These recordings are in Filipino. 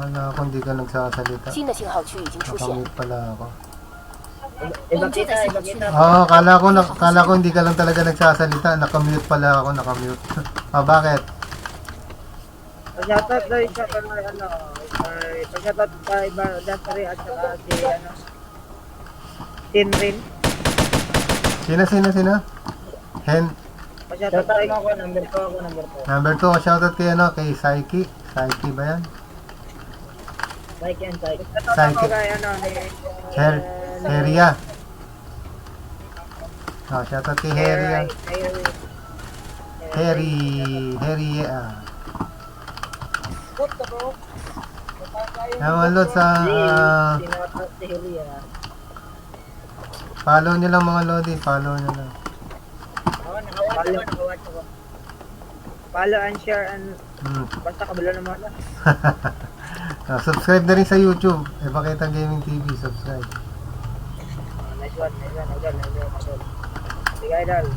Wala ako, hindi ka nagsasalita. 新的信号区已经出现。 Nakamute pala ako. 我们就在信号区内。 Oo, kala ko hindi ka lang talaga nagsasalita. Nakamute pala ako, nakamute. Bakit? Pag-shoutout daw isa pa na ano, pag-shoutout pa iba Dasari at saka si ano, Tinrin. Sino? Hen? Pag-shoutout tayo. Ako, number 2. Number 2, shoutout kay ano, kay Saiki. Saiki ba yan? Psyche and Psyche. Shoutout ako kay ano, Heria. Oh, shoutout kay Heria. Heria. Mga lod sa follow nyo lang mga lodi, follow nyo lang. Follow and share and basta kabalo naman na. Subscribe na rin sa YouTube. Ipakita Gaming TV, subscribe. Nice one. Sige idol.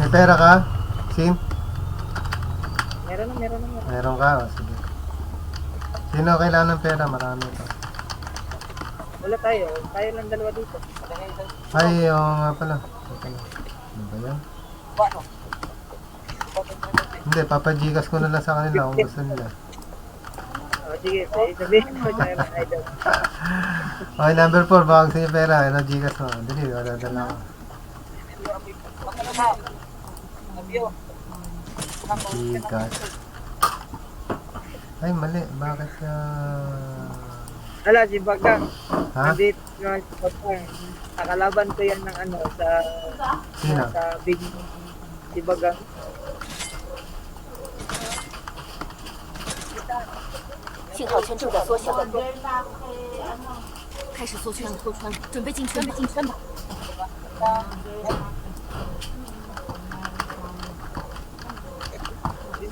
May pera ka? Sim? Meron na. Meron ka? O, sige. Sino kailangan ng pera? Marami ito. Wala tayo. Tayo lang dalawa dito. Ay, oo nga pala. Ano ba yan? Hindi, papagigas ko na lang sa kanila kung gusto nila. Sige, sabihin mo siya idol. Okay, number 4, baka gusto niyo pera. Ano, gigas mo? Dali, wala dala ko. Gigas. Ay, mali. Bakit Wala, si Bagang. Ha? Nandito naman si Bagang. Nakalaban ko yan ng ano, Sino? sa big si Bagang. 信号圈正在缩小。开始缩圈了，准备进圈吧。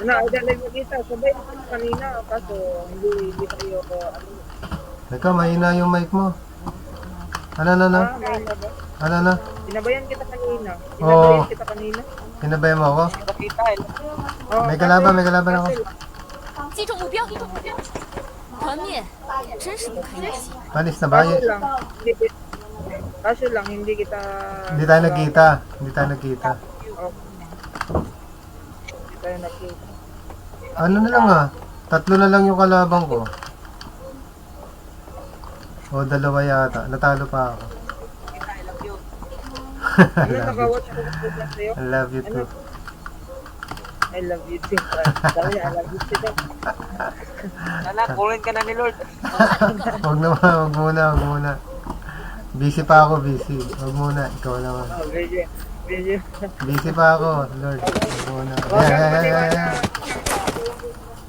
Idol live mo dito. Sabay naman kanina. Kaso hindi tayo ano. Teka, mahina yung mic mo. Ano? May na ba? Ano? Sinabayan kita kanina. Oo. Kita kanina. Sinabayan mo ako? Nakita eh. Oh, May kalaban ako. 击中目标，团灭，真是不堪一击。 Panis na ba? Kaso lang, hindi kita... Hindi tayo nagkita. Hindi tayo nakita. Ano na lang tatlo na lang yung kalabang ko. O, dalawa yata. Natalo pa ako. Ano naka-watch ko na sa'yo? I love you too. I love you too. Sabi, I love you too. Anak, kulit ka na ni Lord. Huwag muna. Busy pa ako, busy. Huwag muna, ikaw naman. Oh, video. Busy pa ako, Lord. Huwag muna.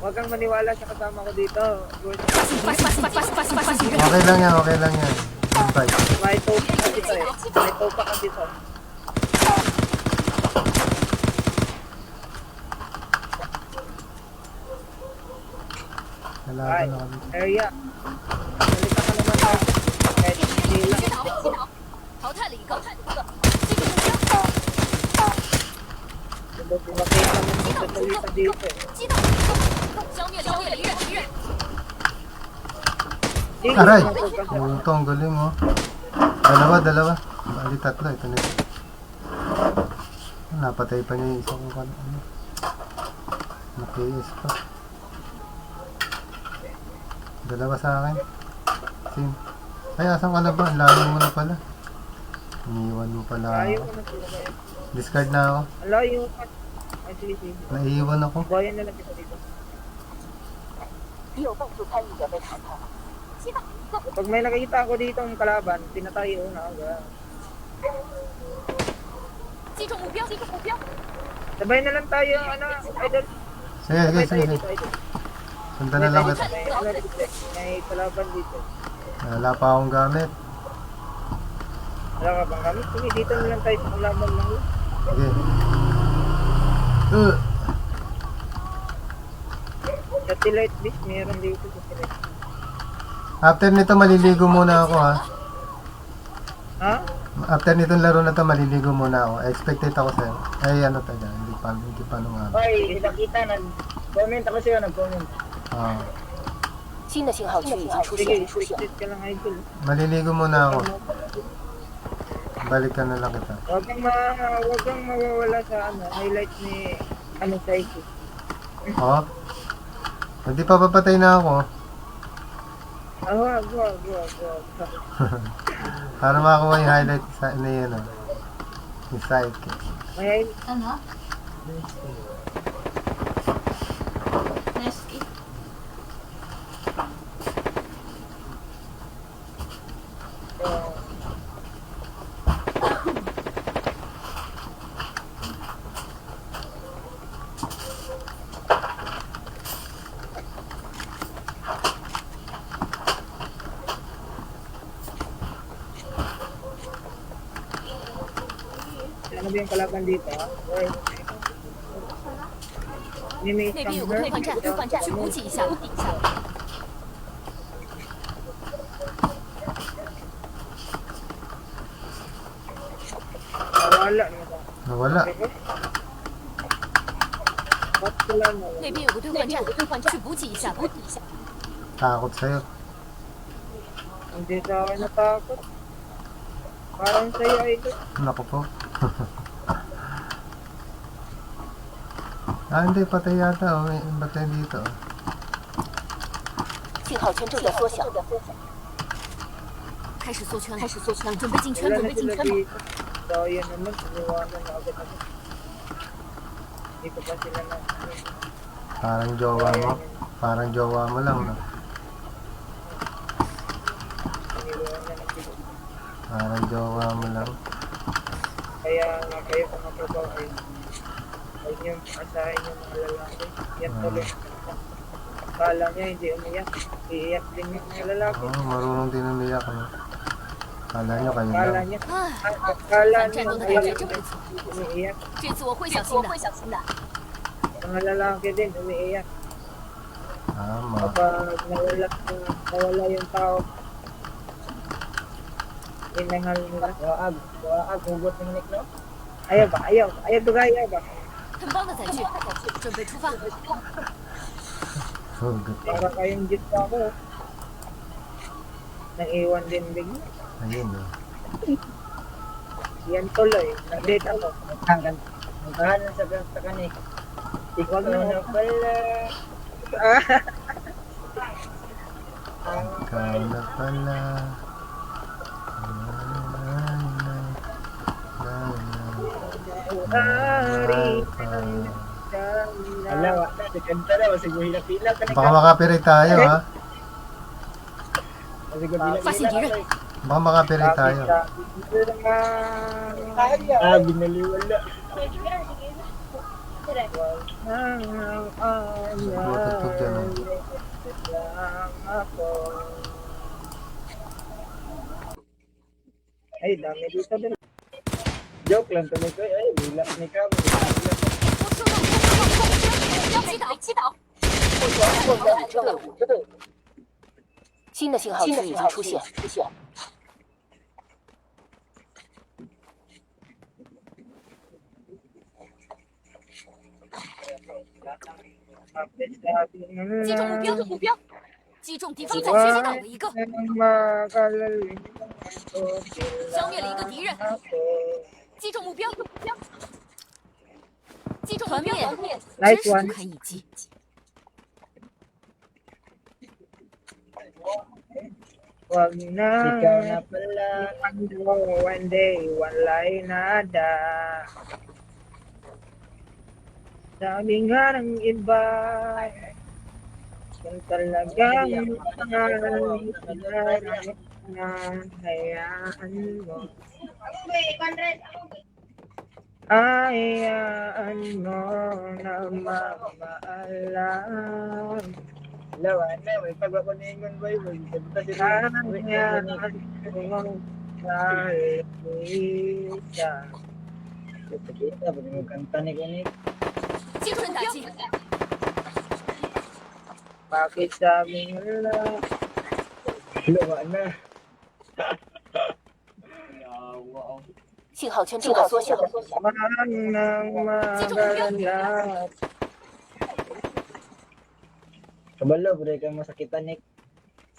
Huwag kang maniwala sa kasama ko dito. Okay lang yan. Invite. May topa ka dito eh. May topa ka dito. Kalaban na kami. Area. Salita ka naman tayo. Kahit hindi lang. 淘汰了一个， Diba, makita mo sa salita dito eh. 消灭了敌人。 Sige, Aray! mag-focus. Ito, ang galing mo. Dalawa. Bali, tatlo. Ito na. Napatay pa niya yung isa ko. PS pa. Dalawa sa akin. Sim. Ay, asan ka na ba? Layo mo na pala. Iniwan mo pala Ayaw ako. ko na sila kayo. Discard na ako. Alayo ka. Ay, sige. Naiiwan ako. Bayan na lang kita dito. 已有动作参与者被淘汰。 Pag may nakikita ako dito ang kalaban, tinatayo na ako. 击中目标， Sabay na lang tayo, ano, idol. Sige. Sabay tayo dito, idol. Sundan na lang kita. May, ano, dito, may kalaban dito. Wala pa akong gamit. Wala ka bang kami? Sige, dito na lang tayo sa kalaban lang. Sige. Satellite dish, meron dito sa satellite. After nito, maliligo muna ako ha. Ha? After nitong laro na to, maliligo muna ako. Expected ako sa'yo. Ay, ano tayo, hindi pa nung Hoy, nakita na. Comment ako sa'yo, nag-comment. Ah, 新的信号区已经出 Sige, 现，出现。 shoot ka lang idol. maliligo muna ako. Balikan na lang kita. Huwag kang mawawala sa highlight ni Psyche. Oh? Hindi pa papatay na ako. Wag. Para makakuha yung highlight sa na yun. Yung Psyche. May Ano? Next. ano ba yung kalaban dito? Oy. 你没那边有个对换站，去补给一下。 Nawala na ba? Nawala. Ba't sila na? 那边有个对换站，去补给一下。 Takot sa'yo. Hindi sa akin natakot. Parang sa'yo idol. Naku po. Hindi. Patay yata. Oh. May batay dito. 信号圈正在缩小，开始缩圈了，开始缩圈了。准备进圈， Wala 准 na 备进 sila 圈吧。 dito. So yan naman, iniwanan na agad ako. Hindi ko pa sila na. Parang jowa mo. Parang jowa mo lang. No? Iniwanan na sila. Parang jowa mo lang. Kaya nga kayo kung matrabaho ay huwag niyong asahin yung mga lalaki. Yan tuloy. Kala niya hindi umiyak. Iiyak din yung mga lalaki. Marunong din umiyak. Ano? Kala nyo kayo Kala lang. niya, 唉， kala 反 niya 战斗的 mga 感觉真 lalaki 不错， umiiyak. 这次我会小心的。 Mga lalaki din umiiyak. Tama. Kapag nawala yung tao, inangal nila. Waag, hugot ng Nick, no? Ayaw ba? Ayaw ba? 很棒的载具，准备出发。 Hugot. Para kayong jeep pa ako. Nang iwan din bigla. Ayun. Oh. Yan tuloy. Nag-date ako. Magkahanan sa kanik. Ikaw na pala. Ikaw na pala. Alawa, kanta na, masig hila-pila ka Baka makapiray tayo, ha? Fasin敌人， Baka makapiray tayo. Binaliwala. Tutugtog dyan, oh. Ay, dami dito din. Joke lang tuloy ko. Ay, wala ni ka. 我收到攻击，要击倒。新的信号区已经出现。 击中目标，击中敌方载具，击倒了一个，消灭了一个敌人，击中目标，击中目标，真是不堪一击。 Wag na. Ikaw na pala. One day, wala'y nada. Sabi nga ng iba, kung talagang mahal na hayaan mo. Hayaan mo na mamaalam. Lawan na, may pagpapaningon ba yun? Hayaan mo salita. Kita ba yung kanta ni Kunik? 精准打击， Bakit sabi nila? Lawan na. 信号圈正在缩小， Mahal ng magalat. Kabalo, bre, kay masakitan, Nick.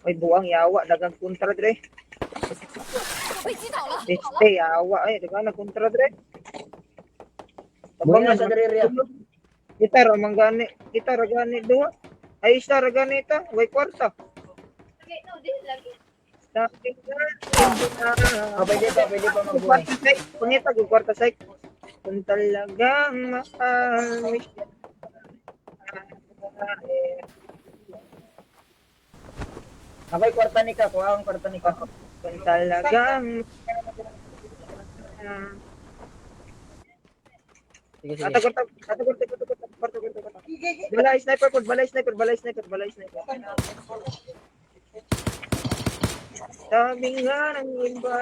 Ay, buwang yawa, dagang kontra, dre. 被击倒了， Este, yawa, ay, dagang kontra, dre. Buhay na sa dre, Ria. Kita ragani dua. Ay, isa ragani ita, way kwarta. Sabi Ah, pwede pa magbuhay. Punita, kwarta side. Kung talagang mahal mo siya. Ako'y kwarta ni ka, kuha ang kwarta ni ka. Kung talagang Sige, sige. Kwarta. Balay sniper. Sabi nga ng iba,